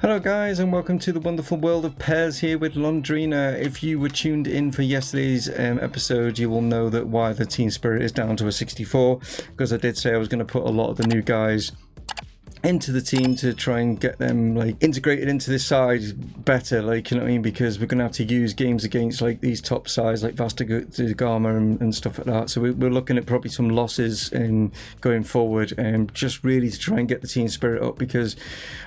Hello guys, and welcome to the wonderful world of PES here with LONDRINA. If you were tuned in for yesterday's episode, you will know that why the team spirit is down to a 64, because I did say I was going to put a lot of the new guys into the team to try and get them like integrated into this side better, like, you know what I mean, because we're gonna have to use games against like these top sides like Vasco, Gama and stuff like that. So we're looking at probably some losses going forward, and just really to try and get the team spirit up, because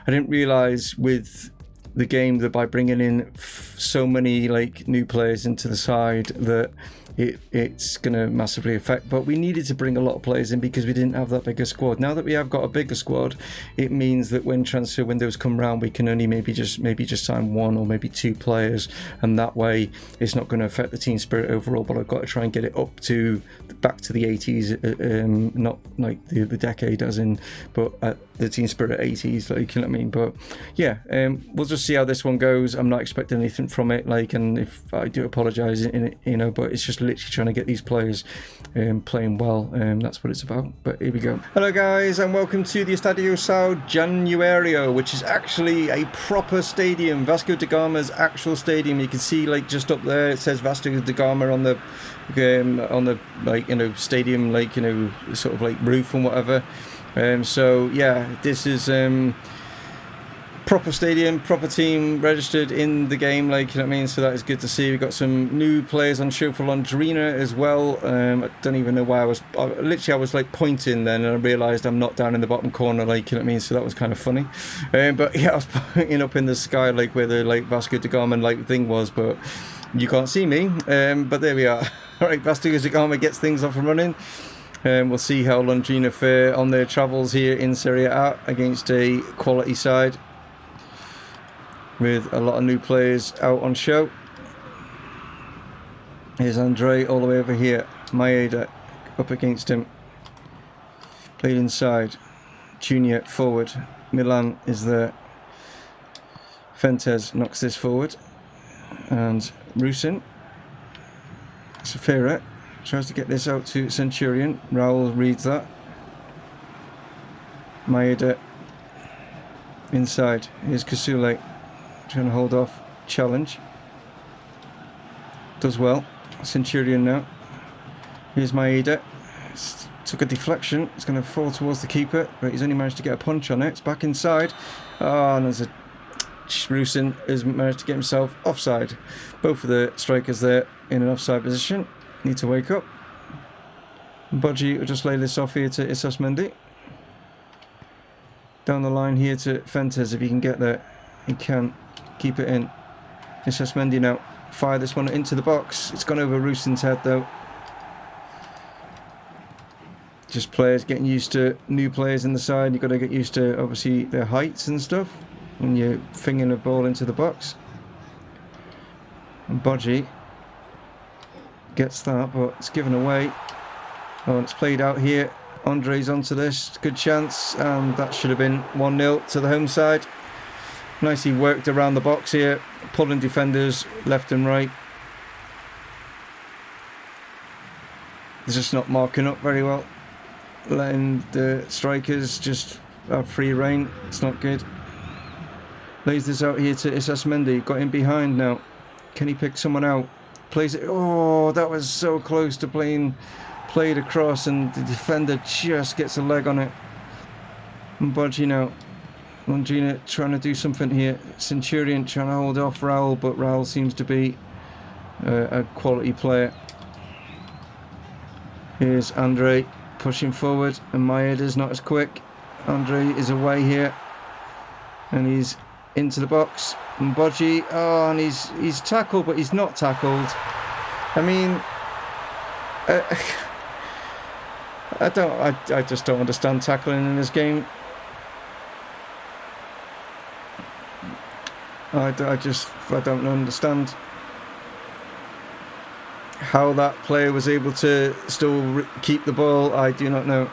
I didn't realize with the game that by bringing in so many like new players into the side that it's going to massively affect. But we needed to bring a lot of players in because we didn't have that bigger squad. Now that we have got a bigger squad, it means that when transfer windows come around, we can only maybe just sign one or maybe two players, and that way it's not going to affect the team spirit overall. But I've got to try and get it up to back to the 80s, not like the decade as in, but the team spirit 80s, like, you know what I mean. But yeah, we'll just see how this one goes. I'm not expecting anything from it, like, and if I do apologize in it, you know, but it's just literally trying to get these players playing well. That's what it's about. But here we go. Hello guys, and welcome to the Estadio Sao Januario, which is actually a proper stadium, Vasco da Gama's actual stadium. You can see like just up there it says Vasco da Gama on the like, you know, stadium, like, you know, sort of like roof and whatever. So yeah, this is proper stadium, proper team registered in the game, like, you know what I mean. So that is good to see. We've got some new players on show for LONDRINA as well. I don't even know why I was like pointing then, and I realized I'm not down in the bottom corner, like, you know what I mean. So that was kind of funny. But yeah, I was pointing up in the sky, like where the like Vasco da Gama like thing was, but you can't see me. But there we are. All right, Vasco da Gama gets things off and running. We'll see how LONDRINA fare on their travels here in Serie A against a quality side with a lot of new players out on show. Here's Andre all the way over here. Maeda up against him. Played inside. Junior forward. Milan is there. Fentes knocks this forward. And Rusin. Safira tries to get this out to Centurion. Raul reads that. Maeda inside. Here's Kasule trying to hold off. Challenge. Does well. Centurion now. Here's Maeda. Took a deflection. It's going to fall towards the keeper, but he's only managed to get a punch on it. It's back inside. Oh, and there's a Rusin has managed to get himself offside. Both of the strikers there in an offside position. Need to wake up. Budgie will just lay this off here to Isas Mendy. Down the line here to Fentes. If he can get there, he can. Keep it in. Isas Mendy now. Fire this one into the box. It's gone over Rusin's head though. Just players getting used to new players in the side. You've got to get used to obviously their heights and stuff when you're fingering a ball into the box. And Budgie gets that, but it's given away. Oh, and it's played out here. Andre's onto this. Good chance. And that should have been 1-0 to the home side. Nicely worked around the box here. Pulling defenders left and right. They're just not marking up very well. Letting the strikers just have free reign. It's not good. Lays this out here to Isas Mendy. Got him behind now. Can he pick someone out? Plays it. Oh, that was so close to played across, and the defender just gets a leg on it. And Budgie now. LONDRINA trying to do something here. Centurion trying to hold off Raul, but Raul seems to be a quality player. Here's Andre pushing forward, and Maeda's not as quick. Andre is away here, and he's into the box. And Budgie, oh, and he's tackled, but he's not tackled. I mean, I just don't understand tackling in this game. I don't understand how that player was able to still keep the ball. I do not know.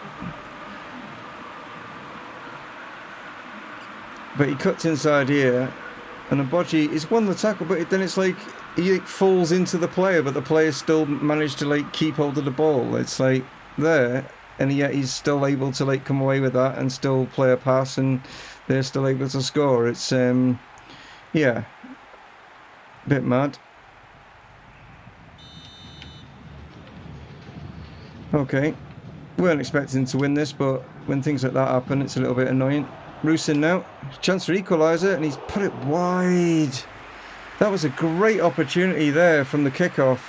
But he cuts inside here, and Budgie is won the tackle, but then it's like he falls into the player, but the player still managed to like keep hold of the ball. It's like there, and yet he's still able to like come away with that and still play a pass, and they're still able to score. It's, yeah, a bit mad. Okay, weren't expecting to win this, but when things like that happen, it's a little bit annoying. Rusin now, chance for equaliser, and he's put it wide. That was a great opportunity there from the kickoff.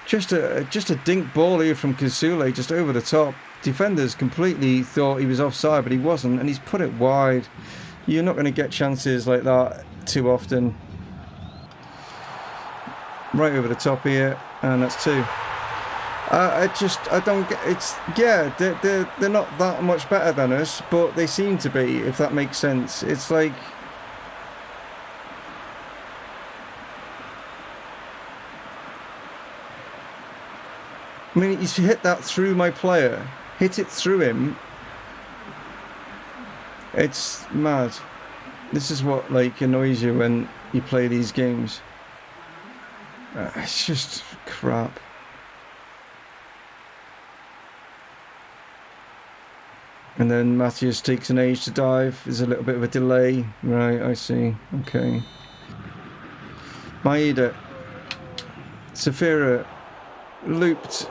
Just a dink ball here from Kasule, just over the top. Defenders completely thought he was offside, but he wasn't, and he's put it wide. You're not going to get chances like that too often. Right over the top here, and that's 2. I don't get, it's, yeah, they're not that much better than us, but they seem to be, if that makes sense. It's like, I mean, he's hit that through my player, hit it through him. It's mad. This is what, like, annoys you when you play these games. It's just crap. And then Matthias takes an age to dive. There's a little bit of a delay. Right, I see. Okay. Maeda. Safira. Looped.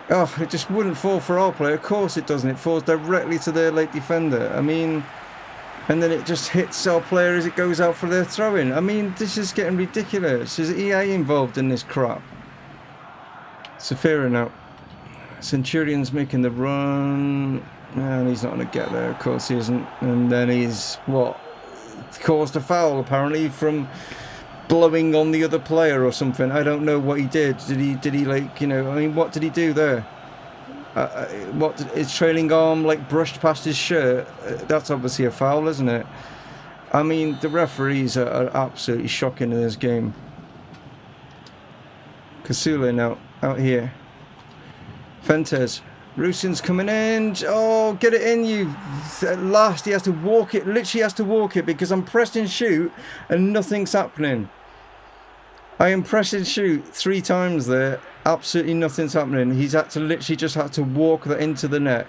Oh, it just wouldn't fall for our player. Of course it doesn't. It falls directly to their late defender. I mean, and then it just hits our player as it goes out for their throw-in. I mean, this is getting ridiculous. Is EA involved in this crap? Safira now. Centurion's making the run, and he's not going to get there, of course he isn't. And then he's, what, caused a foul apparently from blowing on the other player or something. I don't know what he did. Did he like, you know, I mean, what did he do there? His trailing arm like brushed past his shirt? That's obviously a foul, isn't it? I mean, the referees are absolutely shocking in this game. Kasule now, out here. Fentes. Rusin's coming in. Oh, get it in, you. At last, he has to walk it. Literally has to walk it because I'm pressing shoot and nothing's happening. I am pressing shoot 3 times there. Absolutely nothing's happening. He's had to literally just had to walk that into the net.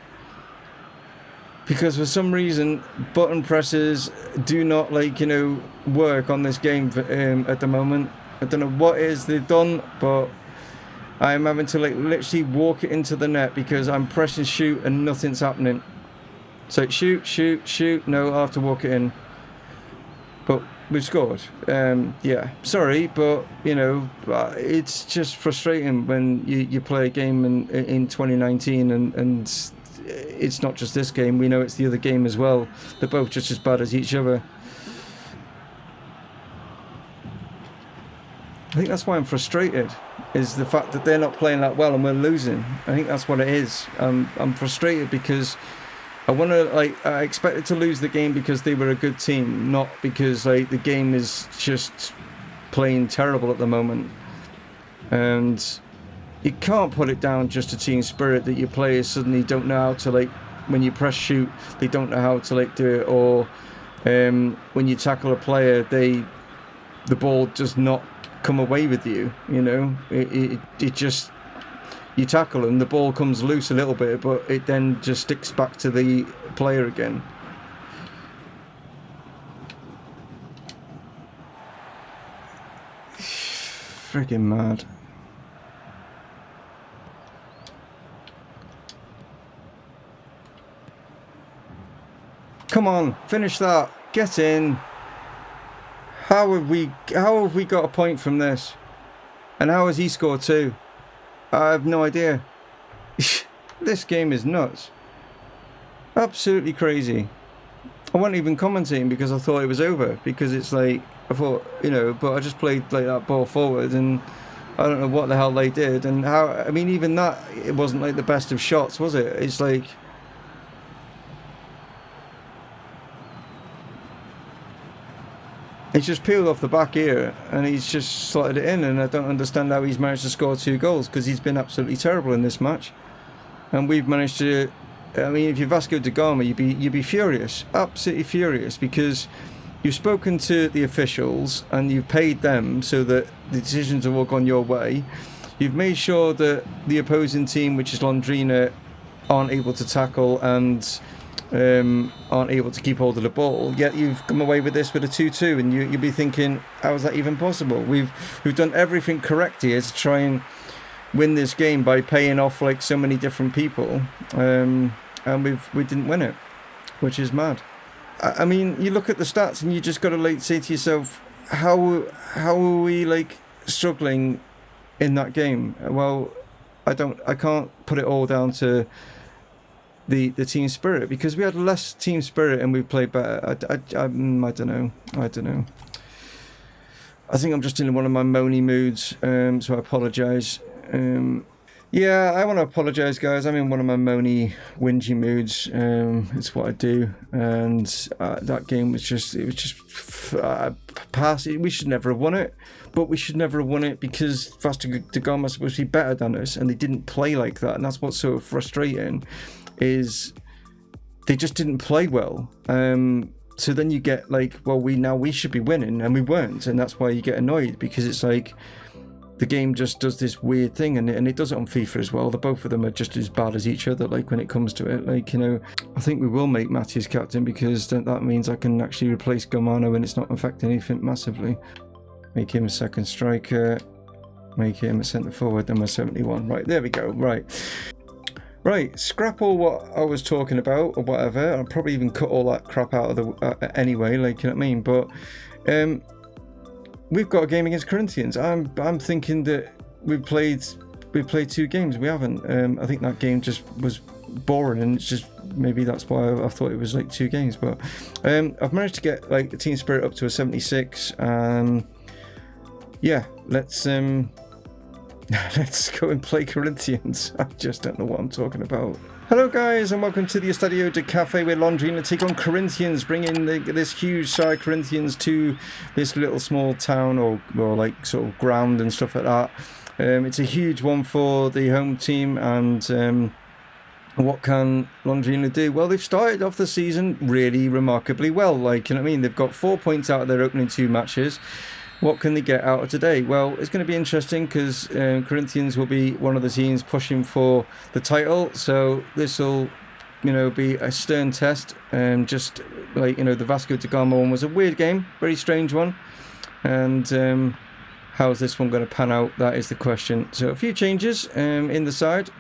Because for some reason, button presses do not, like, you know, work on this game at the moment. I don't know what it is they've done, but I'm having to like literally walk it into the net because I'm pressing shoot and nothing's happening. So shoot, shoot, shoot. No, I'll have to walk it in. But we've scored. Yeah, sorry, but you know, it's just frustrating when you play a game in 2019 and it's not just this game. We know it's the other game as well. They're both just as bad as each other. I think that's why I'm frustrated, is the fact that they're not playing that well and we're losing. I think that's what it is. I'm frustrated because I want to, like, I expected to lose the game because they were a good team, not because, like, the game is just playing terrible at the moment. And you can't put it down just to team spirit that your players suddenly don't know how to, like, when you press shoot, they don't know how to, like, do it, or when you tackle a player, the ball does not come away with you, you know. It just, you tackle them, the ball comes loose a little bit, but it then just sticks back to the player again. Freaking mad. Come on, finish that, get in. How have we got a point from this? And how has he scored 2? I have no idea. This game is nuts. Absolutely crazy. I wasn't even commentating because I thought it was over, because it's like, I thought, you know, but I just played like that ball forward and I don't know what the hell they did, and how, I mean, even that, it wasn't like the best of shots, was it? It's like, he's just peeled off the back here and he's just slotted it in, and I don't understand how he's managed to score 2 goals, because he's been absolutely terrible in this match. And we've managed to, I mean, if you're Vasco da Gama, you'd be furious, absolutely furious, because you've spoken to the officials and you've paid them so that the decisions have all gone your way. You've made sure that the opposing team, which is Londrina, aren't able to tackle and aren't able to keep hold of the ball. Yet you've come away with this with a 2-2, and you'll be thinking, how is that even possible? We've done everything correct here to try and win this game by paying off like so many different people, and we didn't win it, which is mad. I mean, you look at the stats and you just got to like say to yourself, how are we like struggling in that game? Well, I can't put it all down to the team spirit, because we had less team spirit and we played better. I don't know. I think I'm just in one of my moany moods, so I apologise. Yeah, I want to apologise, guys. I'm in one of my moany, whingy moods. It's what I do, and that game was just pass. We should never have won it, but we should never have won it because Vasco da Gama was supposed to be better than us, and they didn't play like that, and that's what's so frustrating. Is they just didn't play well. So then you get like, well, we should be winning, and we weren't, and that's why you get annoyed, because it's like the game just does this weird thing, and it does it on FIFA as well. The both of them are just as bad as each other, like when it comes to it. Like, you know, I think we will make Matthews captain, because that means I can actually replace Gama and it's not affecting anything massively. Make him a second striker, make him a centre forward, then we're 71. Right, there we go. Right, scrap all what I was talking about or whatever. I'll probably even cut all that crap out of the anyway, like, you know what I mean? But we've got a game against Corinthians. I'm thinking that we played 2 games. We haven't. I think that game just was boring, and it's just maybe that's why I thought it was like 2 games. But I've managed to get like the team spirit up to a 76. Yeah, let's go and play Corinthians. I just don't know what I'm talking about. Hello guys, and welcome to the Estadio de Cafe, where Londrina take on Corinthians, bringing this huge side Corinthians to this little small town or like sort of ground and stuff like that. It's a huge one for the home team, and what can Londrina do? Well, they've started off the season really remarkably well. Like, you know what I mean? They've got 4 points out of their opening 2 matches. What can they get out of today? Well, it's going to be interesting, because Corinthians will be one of the teams pushing for the title. So this will, you know, be a stern test. Just like, you know, the Vasco da Gama one was a weird game, very strange one. And how's this one going to pan out? That is the question. So a few changes in the side,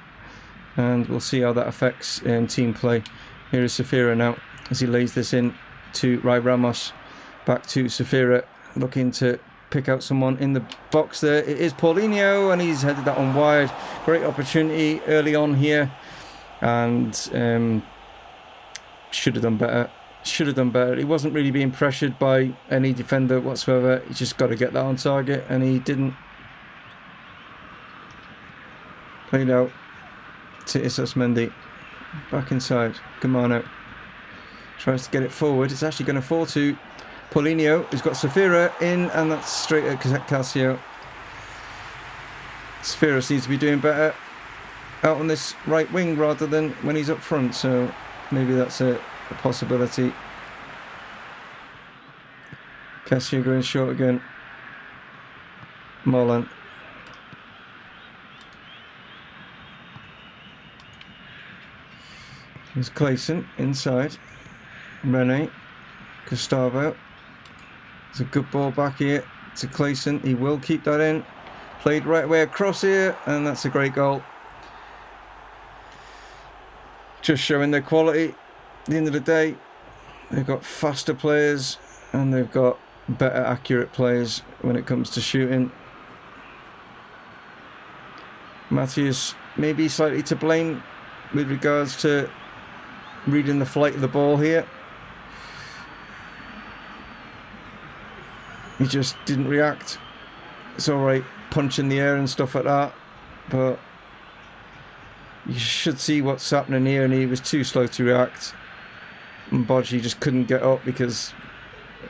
and we'll see how that affects team play. Here is Safira now as he lays this in to Rai Ramos. Back to Safira, looking to pick out someone in the box there. It is Paulinho, and he's headed that one wide. Great opportunity early on here, and should have done better. He wasn't really being pressured by any defender whatsoever. He just got to get that on target, and he didn't. Played out to Isas Mendy. Back inside. Gama tries to get it forward. It's actually going to fall to Paulinho, who's got Safira in, and that's straight at Casio. Safira seems to be doing better out on this right wing rather than when he's up front, so maybe that's a possibility. Casio going short again. Molan. There's Clayson inside. Rene. Gustavo. It's a good ball back here to Clayson. He will keep that in. Played right way across here, and that's a great goal. Just showing their quality. At the end of the day, they've got faster players, and they've got better accurate players when it comes to shooting. Matthews may be slightly to blame with regards to reading the flight of the ball here. He just didn't react. It's alright, punch in the air and stuff like that, but you should see what's happening here, and he was too slow to react. And Bodji just couldn't get up because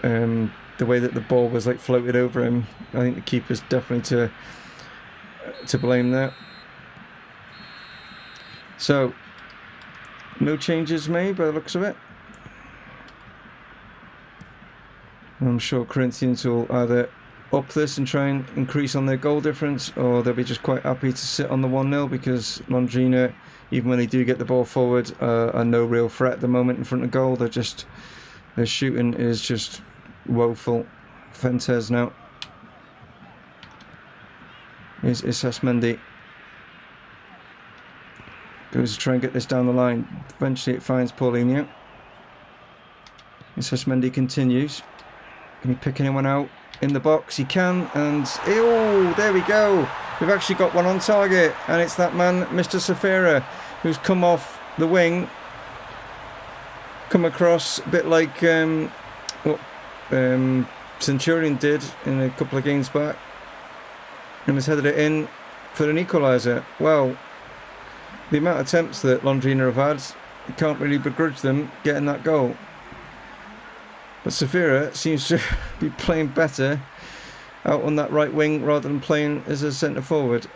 the way that the ball was like floated over him. I think the keeper's definitely to blame there. So no changes made by the looks of it. I'm sure Corinthians will either up this and try and increase on their goal difference, or they'll be just quite happy to sit on the 1-0 because Londrina, even when they do get the ball forward, are no real threat at the moment in front of goal. Their shooting is just woeful. Fuentes now. Here's Isasmendi. Goes to try and get this down the line. Eventually it finds Paulinho. Isasmendi continues. Can he pick anyone out in the box? He can, and oh, there we go. We've actually got one on target, and it's that man, Mr. Safira, who's come off the wing, come across a bit like what Centurion did in a couple of games back, and has headed it in for an equaliser. Well, the amount of attempts that Londrina have had, you can't really begrudge them getting that goal. But Safira seems to be playing better out on that right wing rather than playing as a centre forward.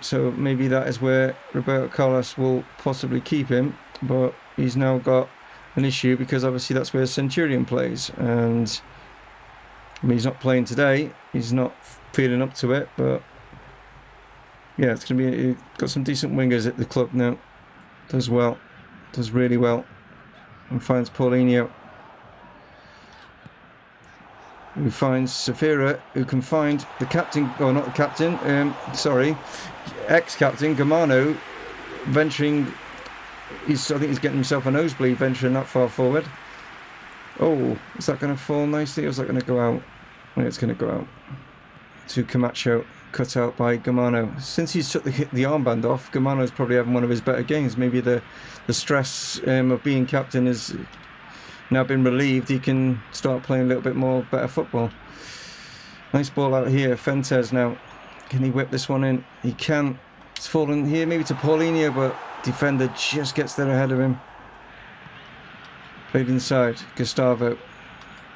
So maybe that is where Roberto Carlos will possibly keep him. But he's now got an issue because obviously that's where Centurion plays. And I mean, he's not playing today. He's not feeling up to it. But yeah, it's going to be. Got some decent wingers at the club now. Does well. Does really well. And finds Paulinho, who finds Safira, who can find the captain, or not the captain, sorry, ex-captain, Gamano, venturing, I think he's getting himself a nosebleed venturing that far forward. Oh, is that going to fall nicely, or is that going to go out? Well, it's going to go out. To Camacho, cut out by Gamano. Since he's took the armband off, Gamano's probably having one of his better games. Maybe the stress of being captain is now been relieved. He can start playing a little bit more better football. Nice ball out here. Fuentes now. Can he whip this one in? He can. It's fallen here maybe to Paulinho, but defender just gets there ahead of him. Played inside. Gustavo.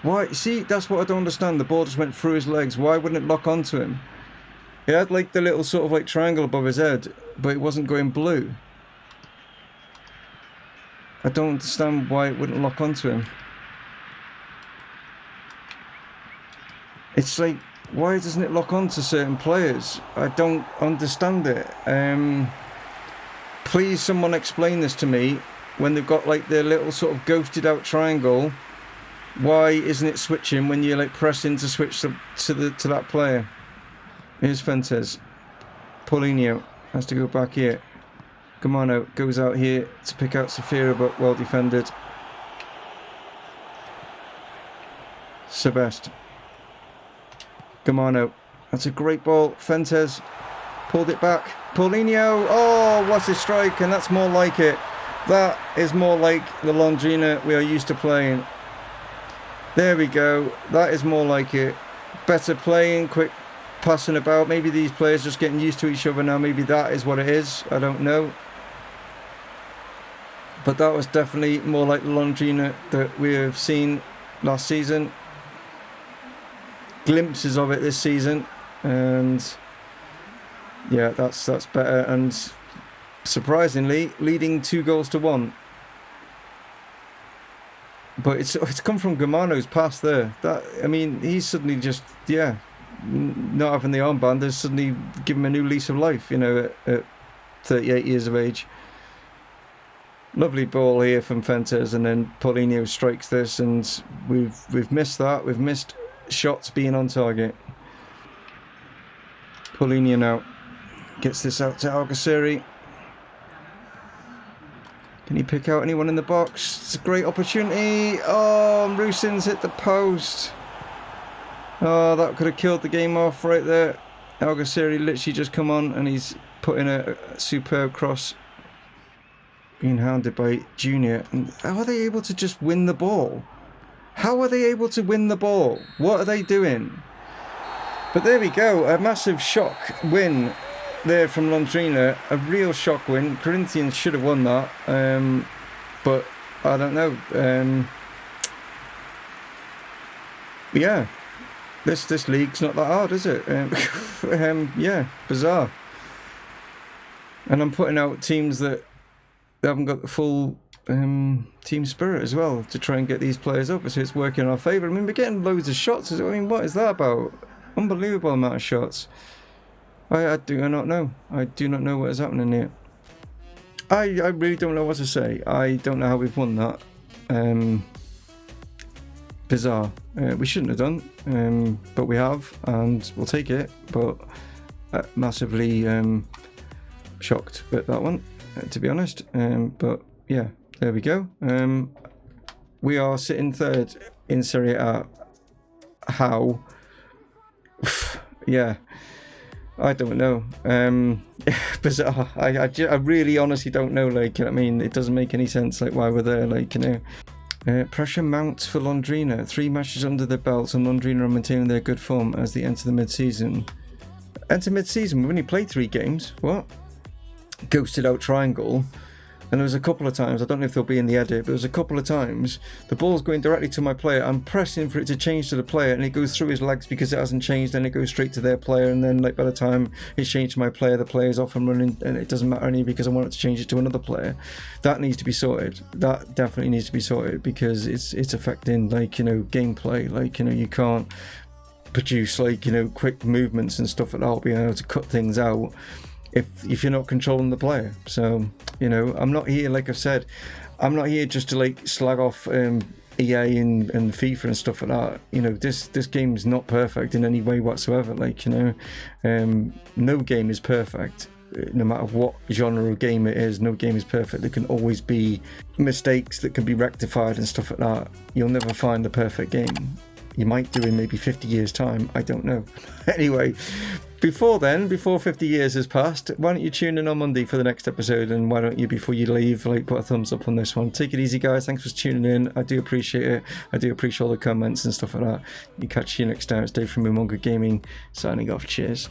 Why? See, that's what I don't understand. The ball just went through his legs. Why wouldn't it lock onto him? He had like the little sort of like triangle above his head, but it wasn't going blue. I don't understand why it wouldn't lock onto him. It's like, why doesn't it lock onto certain players? I don't understand it. Please someone explain this to me. When they've got like their little sort of ghosted out triangle, why isn't it switching when you're like pressing to switch to that player? Here's Fuentes. Paulinho has to go back here. Gamano goes out here to pick out Safira, but well defended. Sebest. Gamano. That's a great ball. Fuentes pulled it back. Paulinho. Oh, what a strike, and that's more like it. That is more like the Londrina we are used to playing. There we go. That is more like it. Better playing, quick passing about. Maybe these players just getting used to each other now. Maybe that is what it is. I don't know. But that was definitely more like the Londrina that we have seen last season. Glimpses of it this season. And yeah, that's better. And surprisingly, leading 2-1. But it's come from Gamano's pass there. That, I mean, he's suddenly just, yeah, not having the armband has suddenly given him a new lease of life, you know, at 38 years of age. Lovely ball here from Fuentes, and then Paulinho strikes this, and we've missed that. We've missed shots being on target. Paulinho now gets this out to Algeciras. Can he pick out anyone in the box? It's a great opportunity. Oh, Rusin's hit the post. Oh, that could have killed the game off right there. Algeciras literally just come on, and he's put in a superb cross. Being hounded by Junior. And how are they able to just win the ball? How are they able to win the ball? What are they doing? But there we go. A massive shock win there from Londrina. A real shock win. Corinthians should have won that. But I don't know. Yeah. This league's not that hard, is it? Yeah, bizarre. And I'm putting out teams that they haven't got the full team spirit as well to try and get these players up, so it's working in our favour. I mean, we're getting loads of shots. I mean, what is that about? Unbelievable amount of shots. I do not know. I do not know what is happening here. I really don't know what to say. I don't know how we've won that. Bizarre. We shouldn't have done, but we have, and we'll take it. But massively shocked at that one, to be honest. But yeah, there we go. We are sitting third in Serie A. How? Yeah, I don't know. Bizarre. I really honestly don't know. Like, you know what I mean, it doesn't make any sense. Like, why we're there. Like, you know. Pressure mounts for Londrina. 3 matches under their belts, and Londrina are maintaining their good form as they enter the mid-season. Enter mid-season? We've only played 3 games. What? Ghosted out triangle. And there was a couple of times, I don't know if they'll be in the edit, but there was a couple of times the ball's going directly to my player. I'm pressing for it to change to the player, and it goes through his legs because it hasn't changed. Then it goes straight to their player, and then like by the time it's changed to my player, the player's off and running, and it doesn't matter any because I want it to change it to another player. That needs to be sorted. That definitely needs to be sorted because it's affecting, like, you know, gameplay. Like, you know, you can't produce, like, you know, quick movements and stuff like that, being able to cut things out if you're not controlling the player. So, you know, I'm not here, like I've said, I'm not here just to like slag off EA and FIFA and stuff like that. You know, this game is not perfect in any way whatsoever. Like, you know, no game is perfect. No matter what genre of game it is, no game is perfect. There can always be mistakes that can be rectified and stuff like that. You'll never find the perfect game. You might do in maybe 50 years time, I don't know. Anyway, before then, before 50 years has passed, why don't you tune in on Monday for the next episode, and why don't you, before you leave, like, put a thumbs up on this one. Take it easy, guys. Thanks for tuning in. I do appreciate it. I do appreciate all the comments and stuff like that. You catch you next time. It's Dave from Mumongu Gaming, signing off. Cheers.